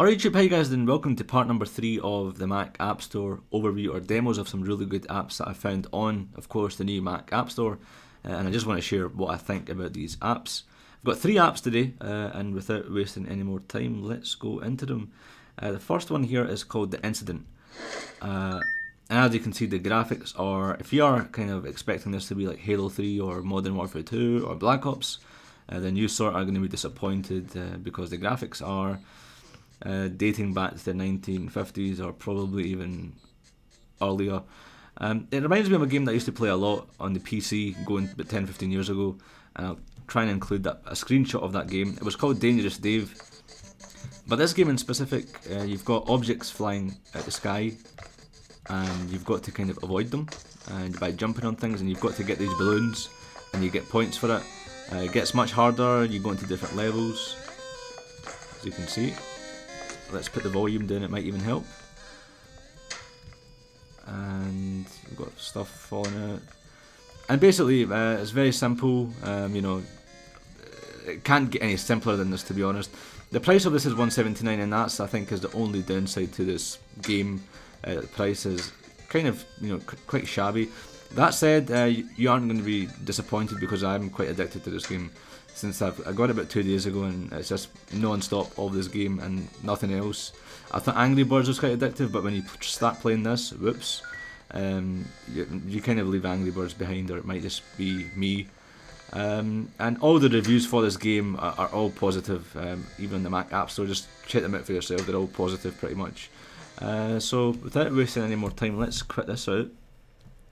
Alright YouTube, how you guys doing? Welcome to part number 3 of the Mac App Store overview or demos of some really good apps that I found on, of course, the new Mac App Store. And I just want to share what I think about these apps. I've got 3 apps today, and without wasting any more time, let's go into them. The first one here is called The Incident. And as you can see, the graphics are, if you are kind of expecting this to be like Halo 3 or Modern Warfare 2 or Black Ops, then you sort of are going to be disappointed because the graphics are dating back to the 1950s or probably even earlier. It reminds me of a game that I used to play a lot on the PC going about 10-15 years ago, and I'll try and include a screenshot of that game. It was called Dangerous Dave. But this game in specific, you've got objects flying out the sky and you've got to kind of avoid them by jumping on things, and you've got to get these balloons and you get points for it. It gets much harder, you go into different levels, as you can see. Let's put the volume down, it might even help. And we've got stuff falling out. And basically, it's very simple. You know, it can't get any simpler than this, to be honest. The price of this is $179, and that's, I think, is the only downside to this game. The price is kind of, you know, quite shabby. That said, you aren't going to be disappointed because I'm quite addicted to this game. Since I got it about 2 days ago, and it's just non-stop of this game and nothing else. I thought Angry Birds was quite addictive, but when you start playing this, whoops, you kind of leave Angry Birds behind, or it might just be me. And all the reviews for this game are all positive, even on the Mac App Store. Just check them out for yourself, they're all positive pretty much. So without wasting any more time, let's quit this out.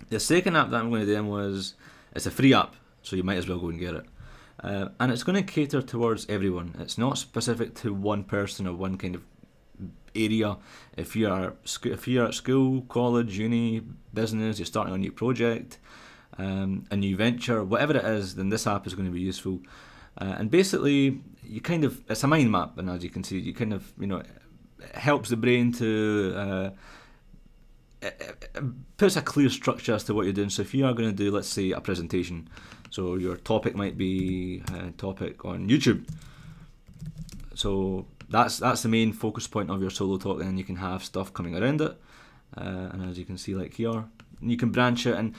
The second app that I'm going to demo it's a free app, so you might as well go and get it. And it's going to cater towards everyone. It's not specific to one person or one kind of area. If you're at school, college, uni, business, you're starting a new project, a new venture, whatever it is, then this app is going to be useful. And basically, it's a mind map, and as you can see, you kind of, you know, it helps the brain to it puts a clear structure as to what you're doing. So if you are going to do, let's say, a presentation, so your topic might be a topic on YouTube. So that's the main focus point of your solo talk, and then you can have stuff coming around it. And as you can see, like here, you can branch it, and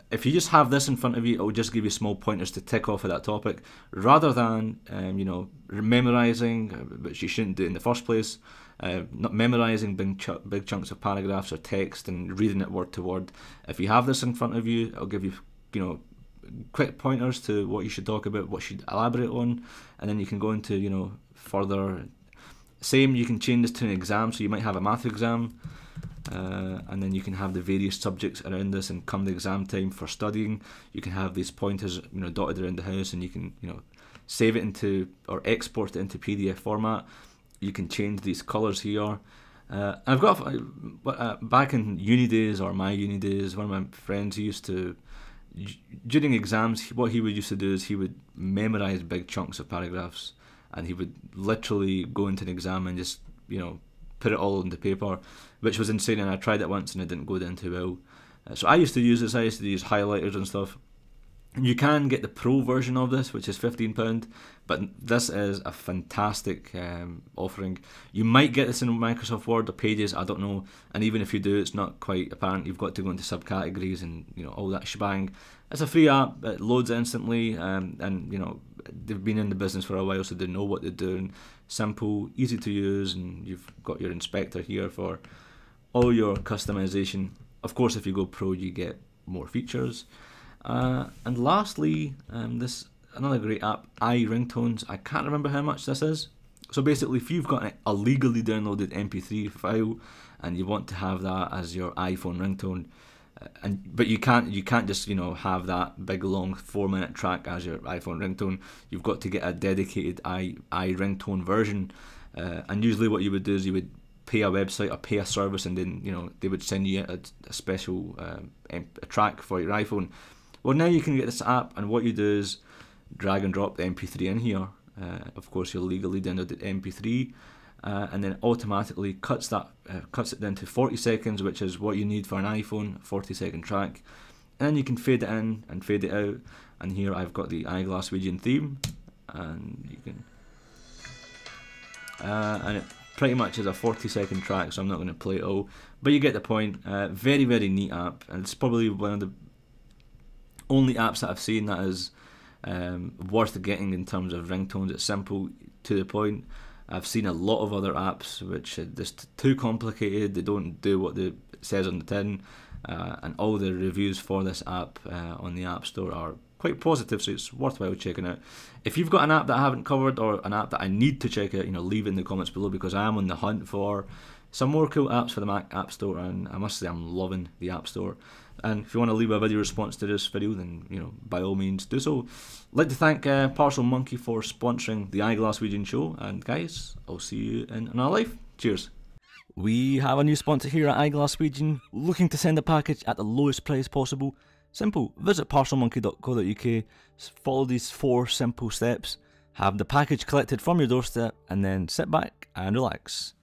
if you just have this in front of you, it will just give you small pointers to tick off of that topic, rather than you know, memorizing, which you shouldn't do in the first place. Not memorizing big chunks of paragraphs or text and reading it word to word. If you have this in front of you, it'll give you, you know, quick pointers to what you should talk about, what you should elaborate on, and then you can go into, you know, further. Same, you can change this to an exam, so you might have a math exam, and then you can have the various subjects around this, and come the exam time for studying, you can have these pointers, you know, dotted around the house, and you can, you know, save it into or export it into PDF format. You can change these colours here. I've got, back in uni days, or my uni days, one of my friends, he used to, during exams, what he would used to do is he would memorise big chunks of paragraphs, and he would literally go into an exam and just, you know, put it all on the paper, which was insane, and I tried it once and it didn't go down too well. So I used to use this, I used to use highlighters and stuff. You can get the pro version of this, which is £15, but this is a fantastic offering. You might get this in Microsoft Word or Pages, I don't know, and even if you do, it's not quite apparent. You've got to go into subcategories and, you know, all that shebang. It's a free app, it loads instantly, and you know, they've been in the business for a while, so they know what they're doing. Simple, easy to use, and you've got your inspector here for all your customization. Of course, if you go pro, you get more features. And lastly, another great app, iRingtones. I can't remember how much this is. So basically, if you've got a legally downloaded MP3 file and you want to have that as your iPhone ringtone, but you can't just, you know, have that big long 4-minute track as your iPhone ringtone. You've got to get a dedicated iRingtone version. And usually, what you would do is you would pay a website or pay a service, and then, you know, they would send you a special a track for your iPhone. Well, now you can get this app, and what you do is drag and drop the MP3 in here. Of course, you'll legally download the MP3, and then automatically cuts it down to 40 seconds, which is what you need for an iPhone, 40-second track. And then you can fade it in and fade it out. And here I've got the iGlaswegian theme, and you can, and pretty much is a 40-second track, so I'm not going to play it all. But you get the point. Very, very neat app, and it's probably one of the only apps that I've seen that is worth getting in terms of ringtones. It's simple, to the point. I've seen a lot of other apps which are just too complicated. They don't do what it says on the tin, and all the reviews for this app on the App Store are quite positive, so it's worthwhile checking out. If you've got an app that I haven't covered, or an app that I need to check out, you know, leave it in the comments below, because I am on the hunt for some more cool apps for the Mac App Store, and I must say I'm loving the App Store. And if you want to leave a video response to this video, then, you know, by all means do so. I'd like to thank Parcel Monkey for sponsoring the iGlaswegian show, and guys, I'll see you in another life. Cheers. We have a new sponsor here at iGlaswegian, looking to send a package at the lowest price possible. Simple, visit parcelmonkey.co.uk, follow these 4 simple steps, have the package collected from your doorstep, and then sit back and relax.